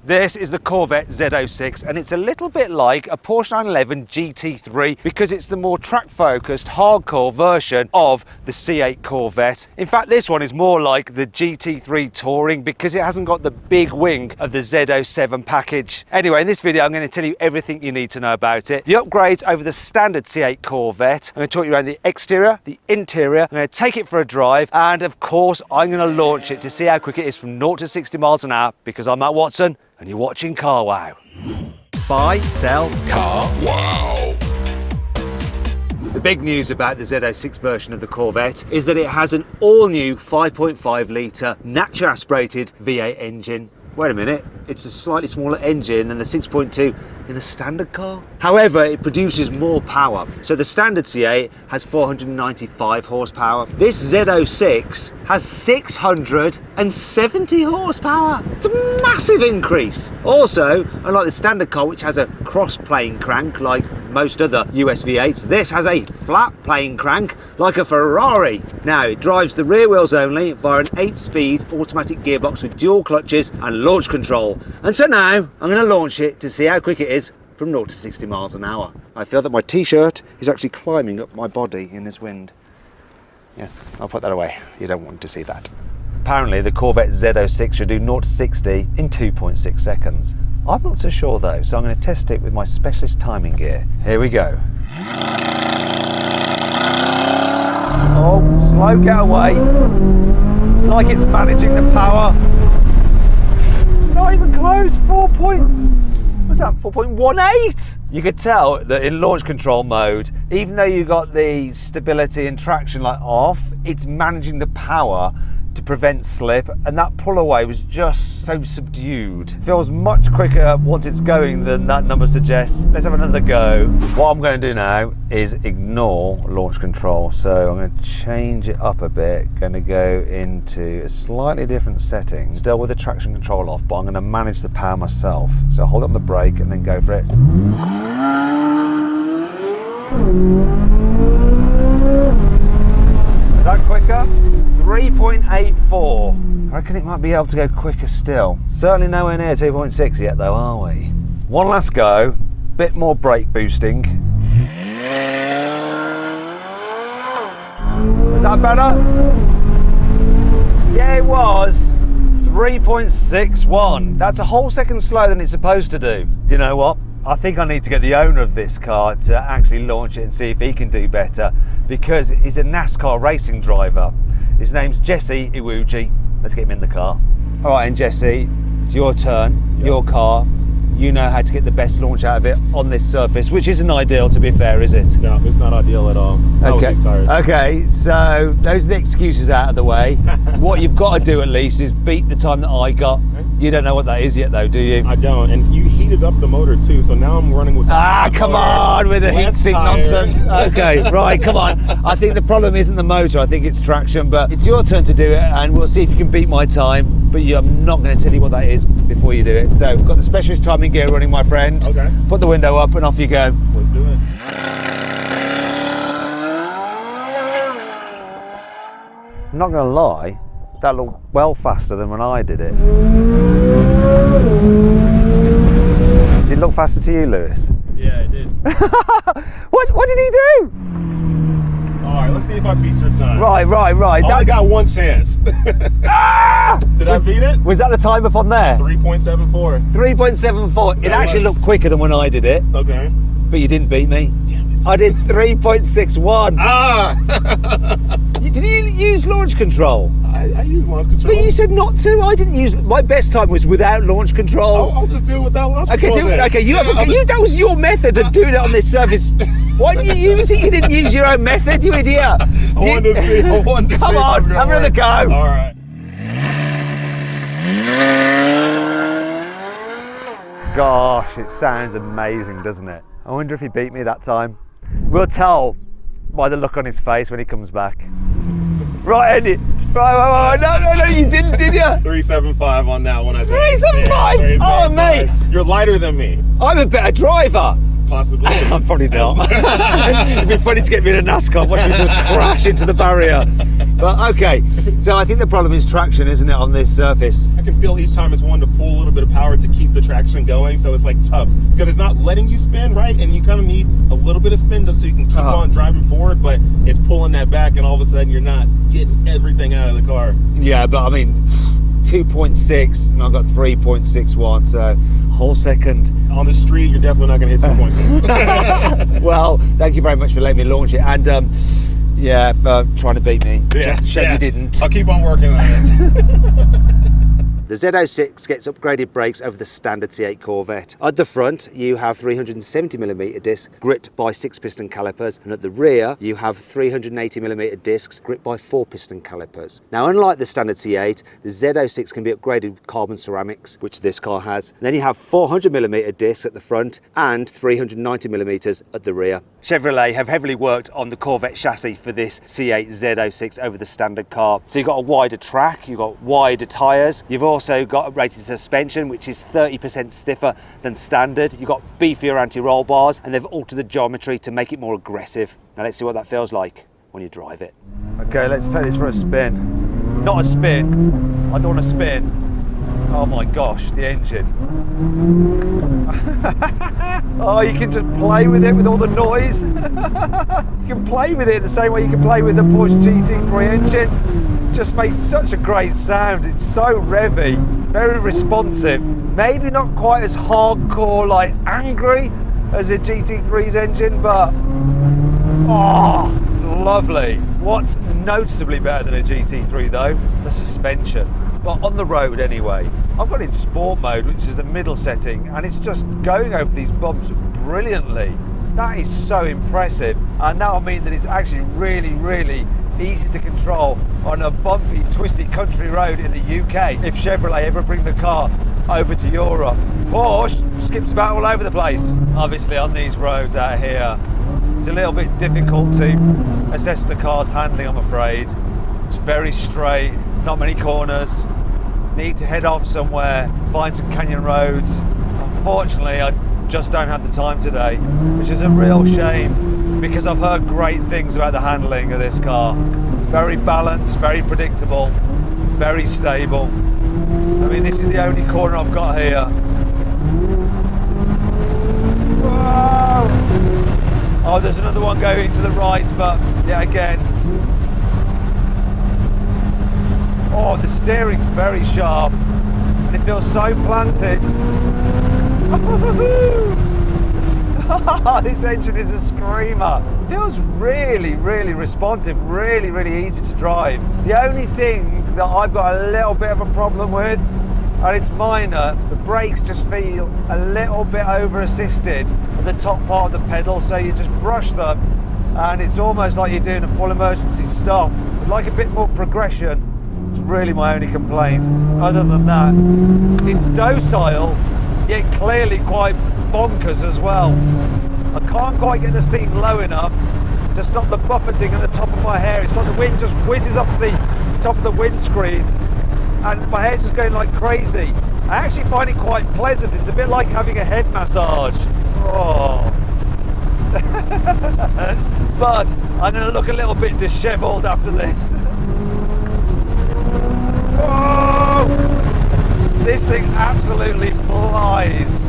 This is the Corvette Z06 and it's a little bit like a Porsche 911 GT3 because it's the more track-focused, hardcore version of the C8 Corvette. In fact, this one is more like the GT3 Touring because it hasn't got the big wing of the Z07 package. Anyway, in this video I'm going to tell you everything you need to know about it. The upgrades over the standard C8 Corvette. I'm going to talk you around the exterior, the interior. I'm going to take it for a drive and of course I'm going to launch it to see how quick it is from 0 to 60 miles an hour because I'm Matt Watson and you're watching CarWow. Buy, sell, CarWow. The big news about the Z06 version of the Corvette is that it has an all-new 5.5 litre naturally aspirated V8 engine. Wait a minute, it's a slightly smaller engine than the 6.2 in a standard car. However, it produces more power. So the standard C8 has 495 horsepower. This Z06 has 670 horsepower. It's a massive increase. Also, unlike the standard car, which has a cross-plane crank like most other US V8s, this has a flat plane crank like a Ferrari. Now, it drives the rear wheels only via an 8-speed automatic gearbox with dual clutches and launch control. And so now, I'm going to launch it to see how quick it is from 0 to 60 miles an hour. I feel that my t-shirt is actually climbing up my body in this wind. Yes, I'll put that away. You don't want to see that. Apparently, the Corvette Z06 should do 0 to 60 in 2.6 seconds. I'm not so sure though, so I'm going to test it with my specialist timing gear. Here we go. Oh, slow getaway. It's like it's managing the power. Not even close, 4.18? You could tell that in launch control mode, even though you got the stability and traction like off, it's managing the power to prevent slip, and that pull away was just so subdued. Feels much quicker once it's going than that number suggests. Let's have another go. What I'm going to do now is ignore launch control. So I'm going to change it up a bit. Going to go into a slightly different setting, still with the traction control off, but I'm going to manage the power myself. So hold up the brake and then go for it. Is that quicker? 3.84. I reckon it might be able to go quicker still. Certainly nowhere near 2.6 yet though, are we? One last go, bit more brake boosting. Was that better? Yeah, it was. 3.61. That's a whole second slower than it's supposed to do. Do you know what? I think I need to get the owner of this car to actually launch it and see if he can do better because he's a NASCAR racing driver. His name's Jesse Iwuji. Let's get him in the car. All right, and Jesse, it's your turn, your car. You know how to get the best launch out of it on this surface, which isn't ideal, to be fair, is it? No, it's not ideal at all. Okay. Okay, so those are the excuses out of the way. What you've got to do at least is beat the time that I got. You don't know what that is yet though, do you? I don't, and you heated up the motor too, so now I'm running with come on with the heat sink nonsense. Okay, right, come on. I think the problem isn't the motor, I think it's traction, but it's your turn to do it and we'll see if you can beat my time, but I'm not going to tell you what that is before you do it. So I've got the specialist timing gear running, my friend. Okay. Put the window up and off you go. Let's do it. I'm not going to lie, that looked well faster than when I did it. Did it look faster to you, Lewis? Yeah, it did. What did he do? All right, let's see if I beat your time. Right. I got one chance. Did I beat it? Was that the time up on there? 3.74. 3.74. It actually looked quicker than when I did it. Okay. But you didn't beat me. Damn it. I did 3.61. Ah! Did you use launch control? I use launch control. But you said not to. I didn't use. My best time was without launch control. I'll just do it without launch control. That was your method of doing it on this surface. Why didn't you use it? You didn't use your own method, you idiot. I wanted to see. Come on, have another go. All right. Gosh, it sounds amazing, doesn't it? I wonder if he beat me that time. We'll tell by the look on his face when he comes back. Right, Andy. Right. No, you didn't, did you? 375 on that one, I think. 375? Oh, mate. You're lighter than me. I'm a better driver. Possibly. I'm probably not. It'd be funny to get me in a NASCAR, watch me just crash into the barrier. But okay, so I think the problem is traction, isn't it, on this surface? I can feel each time it's wanting to pull a little bit of power to keep the traction going, so it's like tough because it's not letting you spin, right? And you kind of need a little bit of spin just so you can keep on driving forward, but it's pulling that back, and all of a sudden you're not getting everything out of the car. Yeah, but I mean, 2.6 and I've got 3.61, so whole second. On the street, you're definitely not going to hit 2.6. Well, thank you very much for letting me launch it, and yeah, for trying to beat me. Shame you didn't. I'll keep on working on it. The Z06 gets upgraded brakes over the standard C8 Corvette. At the front, you have 370mm discs gripped by 6-piston calipers, and at the rear, you have 380mm discs gripped by 4-piston calipers. Now, unlike the standard C8, the Z06 can be upgraded with carbon ceramics, which this car has. And then you have 400mm discs at the front and 390mm at the rear. Chevrolet have heavily worked on the Corvette chassis for this C8 Z06 over the standard car. So you've got a wider track, you've got wider tyres, you've also got uprated suspension, which is 30% stiffer than standard. You've got beefier anti-roll bars, and they've altered the geometry to make it more aggressive. Now let's see what that feels like when you drive it. Okay, let's take this for a spin. Not a spin, I don't want to spin. Oh my gosh, the engine. Oh, you can just play with it with all the noise. You can play with it the same way you can play with the Porsche GT3 engine. Just makes such a great sound. It's so revvy, very responsive. Maybe not quite as hardcore, like angry as a GT3's engine, but oh, lovely. What's noticeably better than a GT3 though? The suspension. But on the road anyway. I've got it in sport mode, which is the middle setting, and it's just going over these bumps brilliantly. That is so impressive, and that'll mean that it's actually really, really easy to control on a bumpy, twisty country road in the UK if Chevrolet ever bring the car over to Europe. Porsche skips about all over the place. Obviously on these roads out here, it's a little bit difficult to assess the car's handling, I'm afraid. It's very straight, not many corners. Need to head off somewhere, find some canyon roads. Unfortunately, I just don't have the time today, which is a real shame because I've heard great things about the handling of this car. Very balanced, very predictable, very stable. I mean, this is the only corner I've got here. Whoa! Oh, there's another one going to the right, but yeah, again. Oh, the steering's very sharp and it feels so planted. This engine is a screamer. It feels really, really responsive, really, really easy to drive. The only thing that I've got a little bit of a problem with, and it's minor, the brakes just feel a little bit over assisted at the top part of the pedal, so you just brush them and it's almost like you're doing a full emergency stop. I'd like a bit more progression. It's really my only complaint. Other than that, it's docile, yet clearly quite bonkers as well. I can't quite get the seat low enough to stop the buffeting at the top of my hair. It's like the wind just whizzes off the top of the windscreen and my hair's just going like crazy. I actually find it quite pleasant. It's a bit like having a head massage. Oh. But I'm going to look a little bit disheveled after this. Whoa! This thing absolutely flies.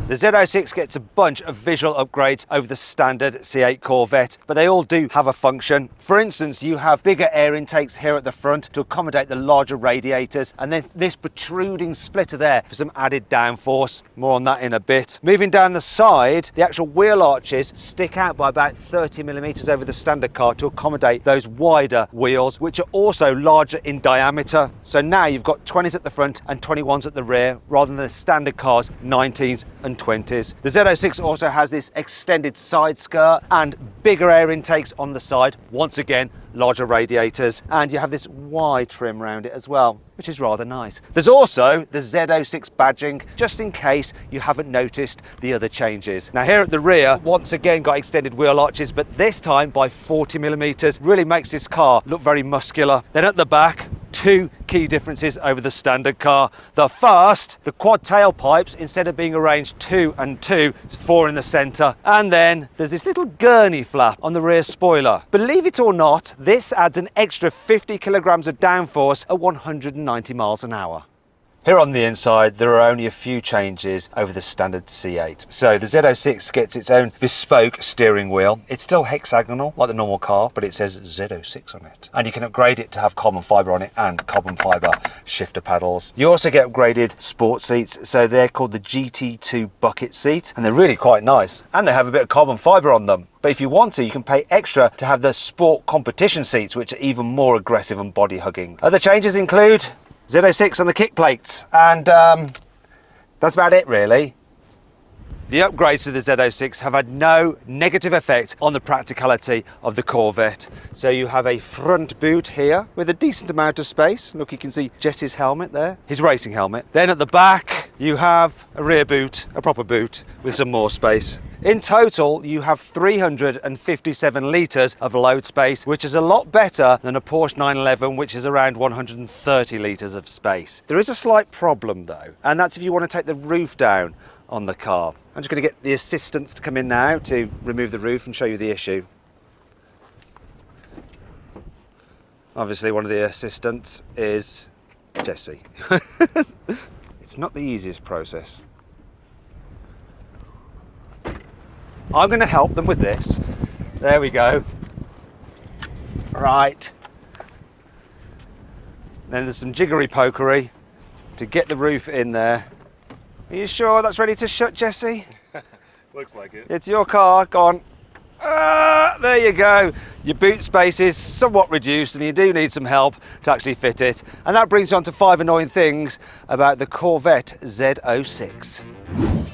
The Z06 gets a bunch of visual upgrades over the standard C8 Corvette, but they all do have a function. For instance, you have bigger air intakes here at the front to accommodate the larger radiators, and then this protruding splitter there for some added downforce. More on that in a bit. Moving down the side, the actual wheel arches stick out by about 30mm over the standard car to accommodate those wider wheels, which are also larger in diameter. So now you've got 20s at the front and 21s at the rear, rather than the standard car's 19s and 20s. The Z06 also has this extended side skirt and bigger air intakes on the side. Once again, larger radiators, and you have this wide trim around it as well, which is rather nice. There's also the Z06 badging, just in case you haven't noticed the other changes. Now here at the rear, once again got extended wheel arches, but this time by 40mm. Really makes this car look very muscular. Then at the back, two key differences over the standard car. The first, the quad tailpipes, instead of being arranged 2 and 2, it's 4 in the centre. And then there's this little gurney flap on the rear spoiler. Believe it or not, this adds an extra 50 kilograms of downforce at 190 miles an hour. Here on the inside, there are only a few changes over the standard C8. So the Z06 gets its own bespoke steering wheel. It's still hexagonal, like the normal car, but it says Z06 on it. And you can upgrade it to have carbon fibre on it and carbon fibre shifter paddles. You also get upgraded sport seats, so they're called the GT2 bucket seat, and they're really quite nice. And they have a bit of carbon fibre on them. But if you want to, you can pay extra to have the sport competition seats, which are even more aggressive and body hugging. Other changes include Z06 on the kick plates, and that's about it really. The upgrades to the Z06 have had no negative effect on the practicality of the Corvette. So you have a front boot here with a decent amount of space. Look, you can see Jesse's helmet there, his racing helmet. Then at the back, you have a rear boot, a proper boot with some more space. In total, you have 357 litres of load space, which is a lot better than a Porsche 911, which is around 130 litres of space. There is a slight problem though, and that's if you want to take the roof down on the car. I'm just going to get the assistants to come in now to remove the roof and show you the issue. Obviously, one of the assistants is Jesse. It's not the easiest process. I'm going to help them with this. There we go. Right. Then there's some jiggery pokery to get the roof in there. Are you sure that's ready to shut, Jesse? Looks like it. It's your car, go on. There you go. Your boot space is somewhat reduced and you do need some help to actually fit it. And that brings you on to 5 annoying things about the Corvette Z06.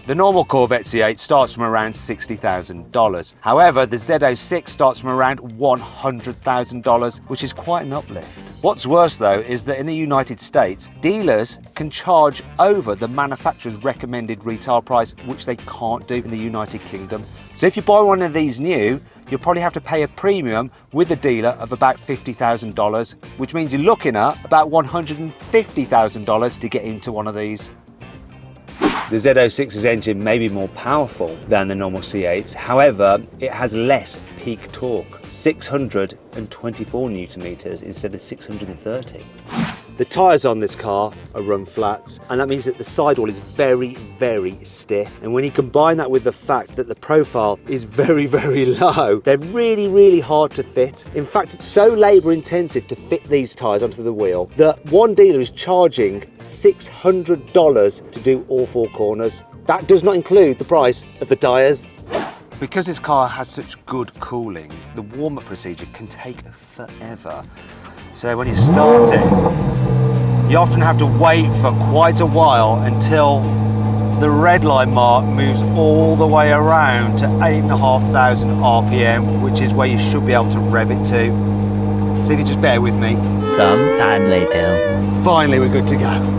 The normal Corvette C8 starts from around $60,000. However, the Z06 starts from around $100,000, which is quite an uplift. What's worse though is that in the United States, dealers can charge over the manufacturer's recommended retail price, which they can't do in the United Kingdom. So if you buy one of these new, you'll probably have to pay a premium with a dealer of about $50,000, which means you're looking at about $150,000 to get into one of these. The Z06's engine may be more powerful than the normal C8s, however, it has less peak torque, 624 Newton meters instead of 630. The tyres on this car are run flats, and that means that the sidewall is very, very stiff. And when you combine that with the fact that the profile is very, very low, they're really, really hard to fit. In fact, it's so labour intensive to fit these tyres onto the wheel that one dealer is charging $600 to do all 4 corners. That does not include the price of the tyres. Because this car has such good cooling, the warm-up procedure can take forever. So when you start it, you often have to wait for quite a while until the red line mark moves all the way around to 8,500 RPM, which is where you should be able to rev it to. So if you just bear with me. Some time later. Finally, we're good to go.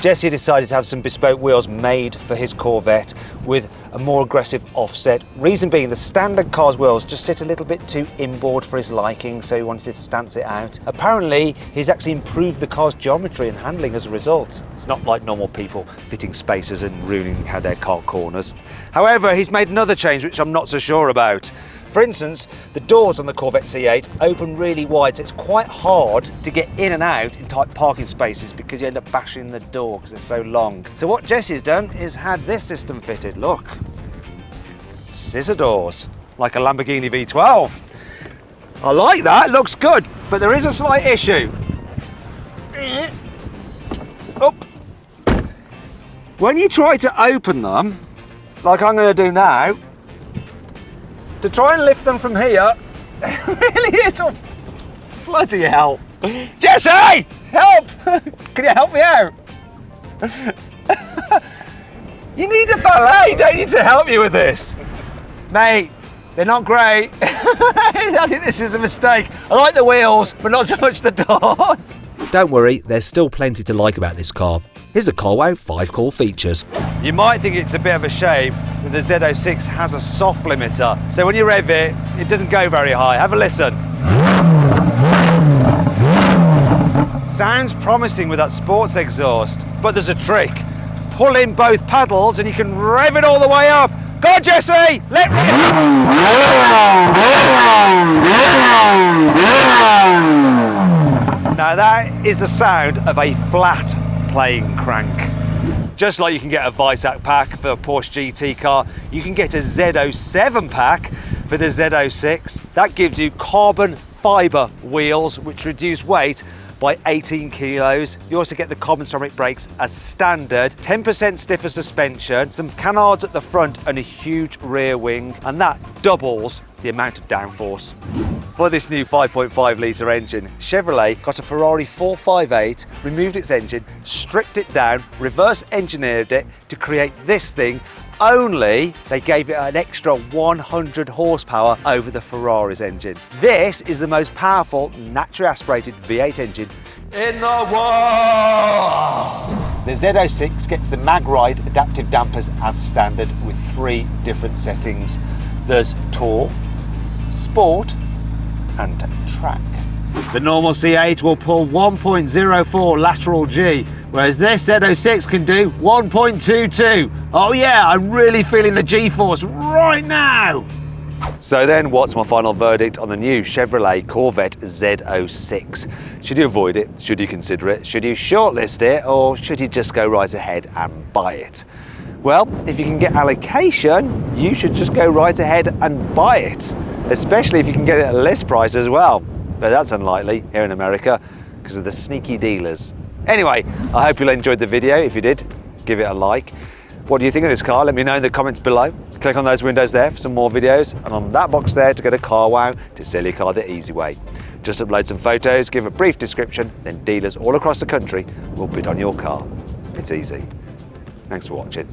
Jesse decided to have some bespoke wheels made for his Corvette with a more aggressive offset. Reason being, the standard car's wheels just sit a little bit too inboard for his liking, so he wanted to stance it out. Apparently, he's actually improved the car's geometry and handling as a result. It's not like normal people fitting spacers and ruining how their car corners. However, he's made another change which I'm not so sure about. For instance, the doors on the Corvette C8 open really wide, so it's quite hard to get in and out in tight parking spaces because you end up bashing the door because they're so long. So what Jesse's done is had this system fitted. Look, scissor doors, like a Lamborghini V12. I like that, it looks good, but there is a slight issue. Oh. When you try to open them, like I'm going to do now, to try and lift them from here, it really is a bloody hell. Jesse, help! Can you help me out? You need a valet, don't you, to help you with this? Mate, they're not great. I think this is a mistake. I like the wheels, but not so much the doors. Don't worry, there's still plenty to like about this car. Here's the CarWow 5 cool features. You might think it's a bit of a shame that the Z06 has a soft limiter, so when you rev it, it doesn't go very high. Have a listen. Sounds promising with that sports exhaust, but there's a trick. Pull in both pedals and you can rev it all the way up. Go on, Jesse! Let me... Now that is the sound of a flat playing crank. Just like you can get a Weissach pack for a Porsche GT car, you can get a Z07 pack for the Z06. That gives you carbon fibre wheels which reduce weight by 18 kilos. You also get the carbon ceramic brakes as standard, 10% stiffer suspension, some canards at the front and a huge rear wing, and that doubles the amount of downforce. For this new 5.5 litre engine, Chevrolet got a Ferrari 458, removed its engine, stripped it down, reverse engineered it to create this thing, only they gave it an extra 100 horsepower over the Ferrari's engine. This is the most powerful naturally aspirated V8 engine in the world. The Z06 gets the MagRide adaptive dampers as standard with 3 different settings. There's Tour, Sport and Track. The normal C8 will pull 1.04 lateral G, whereas this Z06 can do 1.22. Oh yeah, I'm really feeling the G-force right now. So then, what's my final verdict on the new Chevrolet Corvette Z06? Should you avoid it? Should you consider it? Should you shortlist it? Or should you just go right ahead and buy it? Well, if you can get allocation, you should just go right ahead and buy it, especially if you can get it at a list price as well. But that's unlikely here in America because of the sneaky dealers. Anyway, I hope you enjoyed the video. If you did, give it a like. What do you think of this car? Let me know in the comments below. Click on those windows there for some more videos, and on that box there to go to CarWow to sell your car the easy way. Just upload some photos, give a brief description, then dealers all across the country will bid on your car. It's easy. Thanks for watching.